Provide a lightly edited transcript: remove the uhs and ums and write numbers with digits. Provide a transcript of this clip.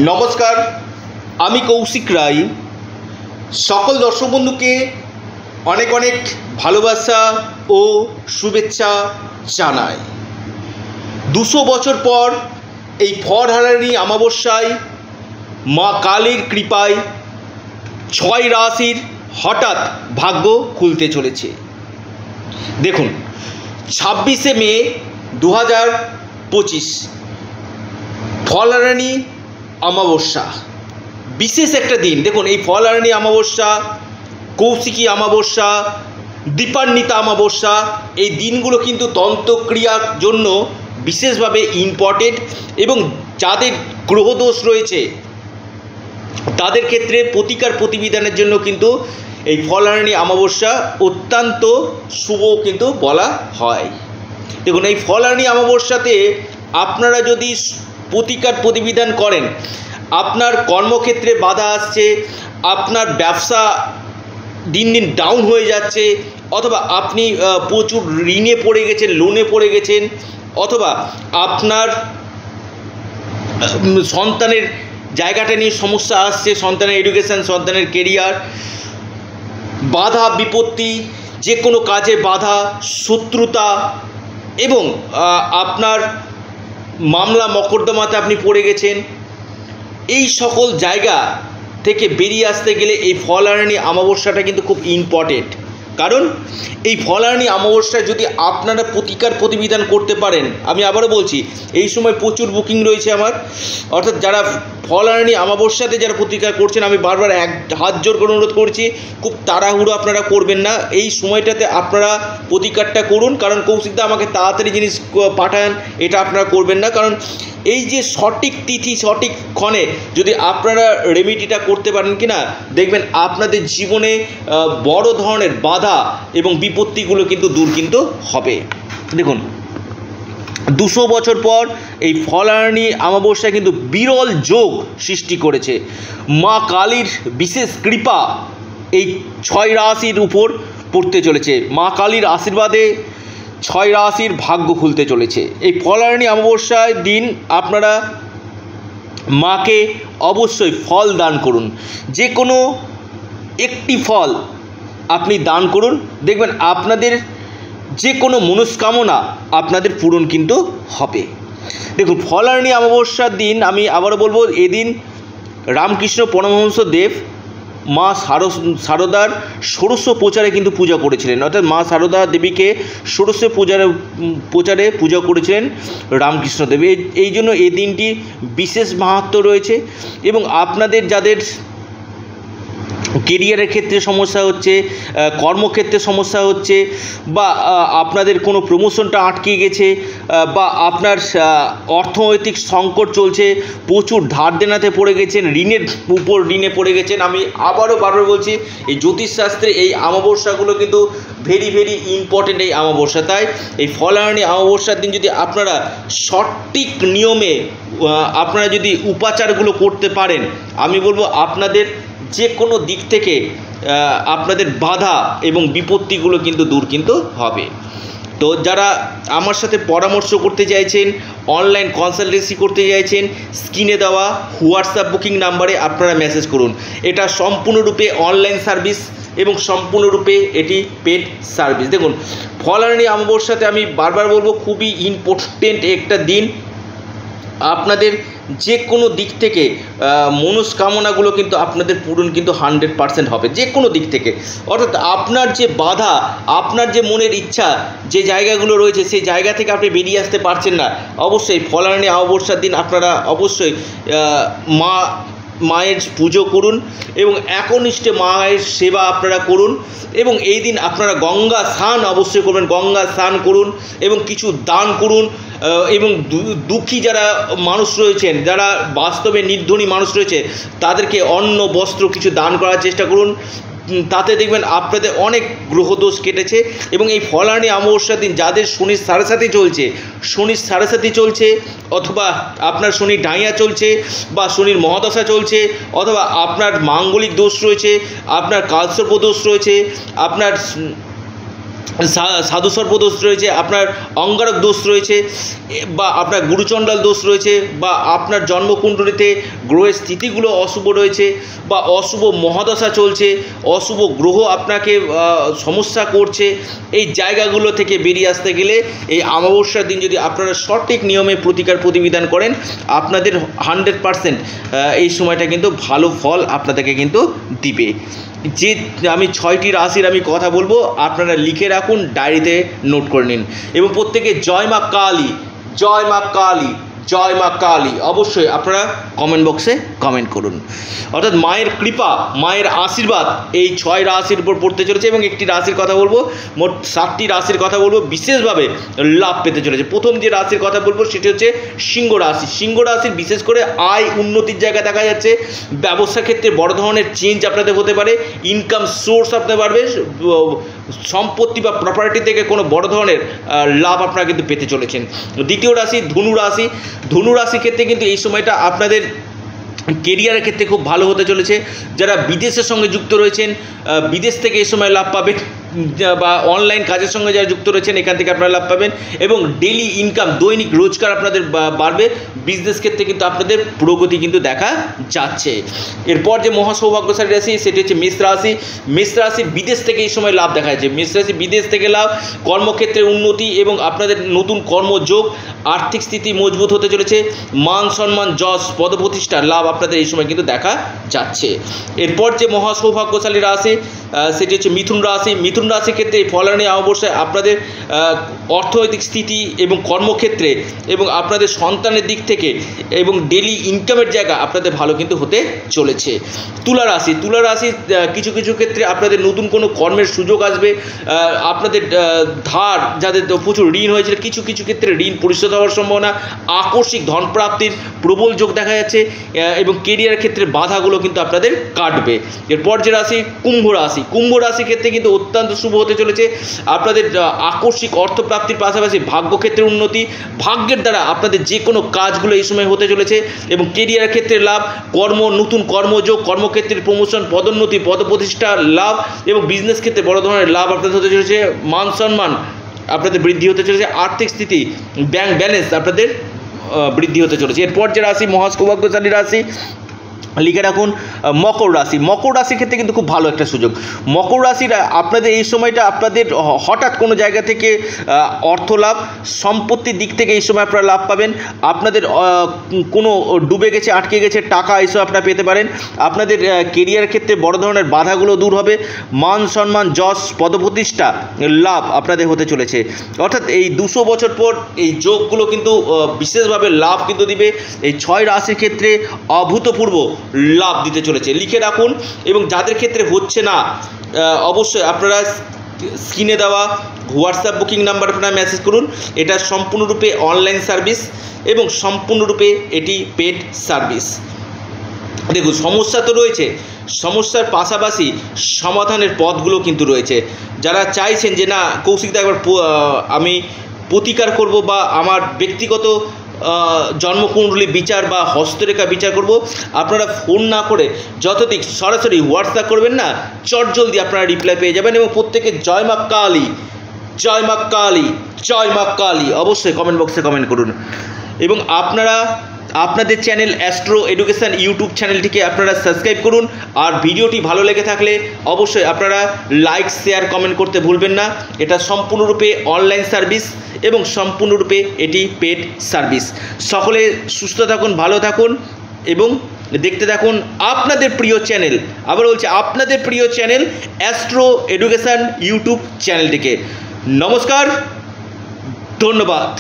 নমস্কার, আমি কৌশিক রায়। সকল দর্শক বন্ধুকে অনেক অনেক ভালোবাসা ও শুভেচ্ছা জানাই। 200 বছর পর এই ফরহারানি অমাবস্যায় মা কালীর কৃপায় 6 রাশির হঠাৎ ভাগ্য খুলতে চলেছে। দেখুন, 26শে মে 2025 ফলহারানি অমাবস্যা, বিশেষ একটা দিন। দেখুন, এই ফলহারানি অমাবস্যা, কৌশিকী অমাবস্যা, দীপান্বিতা অমাবস্যা, এই দিনগুলো কিন্তু তন্ত্রক্রিয়ার জন্য বিশেষভাবে ইম্পর্টেন্ট এবং যাদের গ্রহদোষ রয়েছে তাদের ক্ষেত্রে প্রতিকার প্রতিবিধানের জন্য কিন্তু এই ফলহারানি অমাবস্যা অত্যন্ত শুভ কিন্তু বলা হয়। দেখুন, এই ফলহারানি অমাবস্যাতে আপনারা যদি প্রতিকার প্রতিবিধান করেন, আপনার কর্মক্ষেত্রে বাধা আসছে, আপনার ব্যবসা দিন দিন ডাউন হয়ে যাচ্ছে, অথবা আপনি প্রচুর ঋণে পড়ে গেছেন, লোনে পড়ে গেছেন, অথবা আপনার সন্তানের জায়গাটা নিয়ে সমস্যা আসছে, সন্তানের এডুকেশান, সন্তানের কেরিয়ার, বাধা বিপত্তি, যে কোনো কাজে বাধা, শত্রুতা এবং আপনার মামলা মকদ্দমাতে আপনি পড়ে গেছেন, এই সকল জায়গা থেকে বেরিয়ে আসতে গেলে এই ফলহারানি অমাবস্যাটা কিন্তু খুব ইম্পর্টেন্ট। কারণ এই ফলহারানি অমাবস্যায় যদি আপনারা প্রতিকার প্রতিবিধান করতে পারেন, আমি আবারও বলছি, এই সময় প্রচুর বুকিং রয়েছে আমার, অর্থাৎ যারা ফলহারানি অমাবস্যাতে যারা প্রতিকার করছেন, আমি বারবার এক হাত জোর করে অনুরোধ করছি, খুব তাড়াহুড়ো আপনারা করবেন না। এই সময়টাতে আপনারা প্রতিকারটা করুন, কারণ কৌশিকদা আমাকে তাড়াতাড়ি জিনিস পাঠান, এটা আপনারা করবেন না। কারণ এই যে সঠিক তিথি, সঠিক ক্ষণে যদি আপনারা রেমেডিটা করতে পারেন কি না, দেখবেন আপনাদের জীবনে বড় ধরনের বাধা এবং বিপত্তিগুলো কিন্তু দূর কিন্তু হবে। দেখুন, 200 বছর পর এই ফলহারানি অমাবস্যা কিন্তু বিরল যোগ সৃষ্টি করেছে। মা কালীর বিশেষ কৃপা এই 6 রাশির উপর পড়তে চলেছে। মা কালীর আশীর্বাদে 6 রাশির ভাগ্য খুলতে চলেছে। এই ফলহারানি অমাবস্যার দিন আপনারা মাকে অবশ্যই ফল দান করুন, যে কোনো একটি ফল আপনি দান করুন, দেখবেন আপনাদের যে কোনো মনস্কামনা আপনাদের পূরণ কিন্তু হবে। দেখুন, ফলহারানি অমাবস্যার দিন আমি আবারও বলবো, এদিন রামকৃষ্ণ পরমহংস দেব মা শারদার ষোড়শ প্রচারে কিন্তু পূজা করেছিলেন, অর্থাৎ মা শারদা দেবীকে ষোড়শ প্রচারে পূজা করেছিলেন রামকৃষ্ণদেব। এই জন্য এই দিনটি বিশেষ মাহাত্ম্য রয়েছে। এবং আপনাদের যাদের কেরিয়ারের ক্ষেত্রে সমস্যা হচ্ছে, কর্মক্ষেত্রে সমস্যা হচ্ছে, বা আপনাদের কোনো প্রমোশনটা আটকে গেছে, বা আপনার অর্থনৈতিক সংকট চলছে, প্রচুর ধার দেনাতে পড়ে গেছেন, ঋণের উপর ঋণে পড়ে গেছেন, আমি আবারও বারবার বলছি, এই জ্যোতিষশাস্ত্রে এই অমাবস্যাগুলো কিন্তু ভেরি ভেরি ইম্পর্টেন্ট এই অমাবস্যা। তাই এই ফলহারানি অমাবস্যার দিন যদি আপনারা সঠিক নিয়মে আপনারা যদি উপাচারগুলো করতে পারেন, আমি বলবো আপনাদের যে কোনো দিক থেকে আপনাদের বাধা এবং বিপত্তিগুলো কিন্তু দূর কিন্তু হবে। তো যারা আমার সাথে পরামর্শ করতে চাইছেন, অনলাইন কনসালটেন্সি করতে চাইছেন, স্ক্রিনে দেওয়া হোয়াটসঅ্যাপ বুকিং নাম্বারে আপনারা মেসেজ করুন। এটা সম্পূর্ণরূপে অনলাইন সার্ভিস এবং সম্পূর্ণরূপে এটি পেড সার্ভিস। দেখুন, ফলহারানি অমাবস্যাতে আমি বারবার বলবো, খুবই ইম্পর্টেন্ট একটা দিন। আপনাদের যে কোনো দিক থেকে মনস্কামনাগুলো কিন্তু আপনাদের পূরণ কিন্তু 100% হবে, যে কোনো দিক থেকে। অর্থাৎ আপনার যে বাধা, আপনার যে মনের ইচ্ছা, যে জায়গাগুলো রয়েছে, সেই জায়গা থেকে আপনি বেরিয়ে আসতে পারছেন না, অবশ্যই ফলহারানি অমাবস্যার দিন আপনারা অবশ্যই মায়ের পুজো করুন এবং একনিষ্ঠে মায়ের সেবা আপনারা করুন। এবং এই দিন আপনারা গঙ্গা স্নান অবশ্যই করবেন, গঙ্গা স্নান করুন এবং কিছু দান করুন। এবং দুঃখী যারা মানুষ রয়েছেন, যারা বাস্তবে নির্ধনী মানুষ রয়েছে, তাদেরকে অন্ন বস্ত্র কিছু দান করার চেষ্টা করুন। তাতে দেখবেন আপনাদের অনেক গ্রহদোষ কেটেছে। এবং এই ফলহারানি অমাবস্যার দিন যাদের শনির সাড়ে সাথী চলছে, অথবা আপনার শনির ডাইয়া চলছে, বা শনির মহাদশা চলছে, অথবা আপনার মাঙ্গলিক দোষ রয়েছে, আপনার কালসর্প দোষ রয়েছে, আপনার সাধু সর্প দোষ রয়েছে, আপনার অঙ্গারক দোষ রয়েছে, বা আপনার গুরুচণ্ডাল দোষ রয়েছে, বা আপনার জন্মকুণ্ডলিতে গ্রহের স্থিতিগুলো অশুভ রয়েছে, বা অশুভ মহাদশা চলছে, অশুভ গ্রহ আপনাকে সমস্যা করছে, এই জায়গাগুলো থেকে বেরিয়ে আসতে গেলে এই অমাবস্যার দিন যদি আপনারা সঠিক নিয়মে প্রতিকার প্রতিবিধান করেন, আপনাদের 100% এই সময়টা কিন্তু ভালো ফল আপনাদেরকে কিন্তু দিবে। যে আমি 6টি রাশির আমি কথা বলবো, আপনারা লিখে রাখুন, ডায়েরিতে নোট করে নিন, এবং প্রত্যেকে জয় মা কালী, জয় মা কালী, জয় মা কালী অবশ্যই আপনারা কমেন্ট বক্সে কমেন্ট করুন। অর্থাৎ মায়ের কৃপা, মায়ের আশীর্বাদ এই 6 রাশির উপর পড়তে চলেছে, এবং একটি রাশির কথা বলবো, মোট 7টি রাশির কথা বলবো, বিশেষভাবে লাভ পেতে চলেছে। প্রথম যে রাশির কথা বলবো সেটি হচ্ছে সিংহ রাশি। সিংহ রাশির বিশেষ করে আয় উন্নতির জায়গা দেখা যাচ্ছে, ব্যবসা ক্ষেত্রে বড় ধরনের চেঞ্জ আপনাদের হতে পারে, ইনকাম সোর্স আপনাদের বাড়বে, সম্পত্তি বা প্রপার্টি থেকে কোনো বড় ধরনের লাভ আপনারা কিন্তু পেতে চলেছেন। দ্বিতীয় রাশি ধনু রাশি। ধনু রাশির ক্ষেত্রে কিন্তু এই সময়টা আপনাদের কেরিয়ারের ক্ষেত্রে খুব ভালো হতে চলেছে। যারা বিদেশের সঙ্গে যুক্ত রয়েছেন, বিদেশ থেকে এই সময় লাভ পাবেন, বা অনলাইন কাজের সঙ্গে যারা যুক্ত রয়েছেন এখান থেকে আপনারা লাভ পাবেন, এবং ডেইলি ইনকাম, দৈনিক রোজগার আপনাদের বাড়বে। বিজনেস ক্ষেত্রে কিন্তু আপনাদের প্রগতি কিন্তু দেখা যাচ্ছে। এরপর যে মহাসৌভাগ্যশালী রাশি সেটি হচ্ছে মেষ রাশি। মেষ রাশির বিদেশ থেকে এই সময় লাভ দেখা যাচ্ছে। মেষ রাশি বিদেশ থেকে লাভ, কর্মক্ষেত্রে উন্নতি এবং আপনাদের নতুন কর্মযোগ, আর্থিক স্থিতি মজবুত হতে চলেছে, মান সম্মান যশ পদপ্রতিষ্ঠার লাভ আপনাদের এই সময় কিন্তু দেখা যাচ্ছে। এরপর যে মহাসৌভাগ্যশালী রাশি সেটি হচ্ছে মিথুন রাশি। মিথুন রাশির ক্ষেত্রে এই ফলানি অবশ্যই আপনাদের অর্থনৈতিক স্থিতি এবং কর্মক্ষেত্রে এবং আপনাদের সন্তানের দিক থেকে এবং ডেলি ইনকামের জায়গা আপনাদের ভালো কিন্তু হতে চলেছে। তুলা রাশি। তুলা রাশি কিছু কিছু ক্ষেত্রে আপনাদের নতুন কোনো কর্মের সুযোগ আসবে, আপনাদের ধার যাদের প্রচুর ঋণ হয়েছিল কিছু কিছু ক্ষেত্রে ঋণ পরিশোধ হওয়ার সম্ভাবনা, আকস্মিক ধন প্রাপ্তির প্রবল যোগ দেখা যাচ্ছে, এবং কেরিয়ারের ক্ষেত্রে বাধাগুলো কিন্তু আপনাদের কাটবে। এরপর যে রাশি কুম্ভ রাশি। কুম্ভ রাশির ক্ষেত্রে কিন্তু অত্যন্ত শুভ হতে চলেছে। আপনাদের আকস্মিক অর্থপ্রাপ্তির পাশাপাশি ভাগ্যক্ষেত্রের উন্নতি, ভাগ্যের দ্বারা আপনাদের যে কোনো কাজগুলো এই সময় হতে চলেছে, এবং কেরিয়ারের ক্ষেত্রে লাভ, নতুন কর্মযোগ, কর্মক্ষেত্রের প্রমোশন, পদোন্নতি, পদপ্রতিষ্ঠার লাভ, এবং বিজনেস ক্ষেত্রে বড় ধরনের লাভ আপনাদের হতে চলেছে। মান সম্মান আপনাদের বৃদ্ধি হতে চলেছে, আর্থিক স্থিতি, ব্যাংক ব্যালেন্স আপনাদের বৃদ্ধি হতে চলেছে। এরপর যে রাশি মহাসৌভাগ্যশালী রাশি লিখে রাখুন মকর রাশি। মকর রাশির ক্ষেত্রে কিন্তু খুব ভালো একটা সুযোগ। মকর রাশির আপনাদের এই সময়টা আপনাদের হঠাৎ কোনো জায়গা থেকে অর্থ লাভ, সম্পত্তির দিক থেকে এই সময় আপনারা লাভ পাবেন। আপনাদের কোনো ডুবে গেছে, আটকে গেছে টাকা এইসব আপনারা পেতে পারেন। আপনাদের কেরিয়ার ক্ষেত্রে বড় ধরনের বাধাগুলো দূর হবে, মান সম্মান যশ পদপ্রতিষ্ঠা লাভ আপনাদের হতে চলেছে। অর্থাৎ এই 200 বছর পর এই যোগগুলো কিন্তু বিশেষভাবে লাভ কিন্তু দিবে। এই 6 রাশির ক্ষেত্রে অভূতপূর্ব লাভ দিতে চলেছে, লিখে রাখুন। এবং যাদের ক্ষেত্রে হচ্ছে না অবশ্যই আপনারা স্ক্রিনে দেওয়া হোয়াটসঅ্যাপ বুকিং নাম্বার আপনারা মেসেজ করুন। এটা সম্পূর্ণরূপে অনলাইন সার্ভিস এবং সম্পূর্ণরূপে এটি পেড সার্ভিস। দেখুন সমস্যা তো রয়েছে, সমস্যার পাশাপাশি সমাধানের পথগুলো কিন্তু রয়েছে। যারা চাইছেন যে না কৌশিকদা একবার আমি প্রতিকার করব বা আমার ব্যক্তিগত জন্মকুণ্ডলী বিচার বা হস্তরেখা বিচার করব, আপনারা ফোন না করে যতদিক সরাসরি হোয়াটসঅ্যাপ করবেন না, চটজলদি আপনারা রিপ্লাই পেয়ে যাবেন। এবং প্রত্যেকে জয় মা কালী, জয় মা কালী, জয় মা কালী অবশ্যই কমেন্ট বক্সে কমেন্ট করুন। এবং আপনারা আপনাদের চ্যানেল অ্যাস্ট্রো এডুকেশান ইউটিউব চ্যানেলটিকে আপনারা সাবস্ক্রাইব করুন। আর ভিডিওটি ভালো লেগে থাকলে অবশ্যই আপনারা লাইক শেয়ার কমেন্ট করতে ভুলবেন না। এটা সম্পূর্ণরূপে অনলাইন সার্ভিস এবং সম্পূর্ণরূপে এটি পেড সার্ভিস। সকলে সুস্থ থাকুন, ভালো থাকুন এবং দেখতে থাকুন আপনাদের প্রিয় চ্যানেল, আবার বলছি আপনাদের প্রিয় চ্যানেল অ্যাস্ট্রো এডুকেশান ইউটিউব চ্যানেলটিকে। নমস্কার, ধন্যবাদ।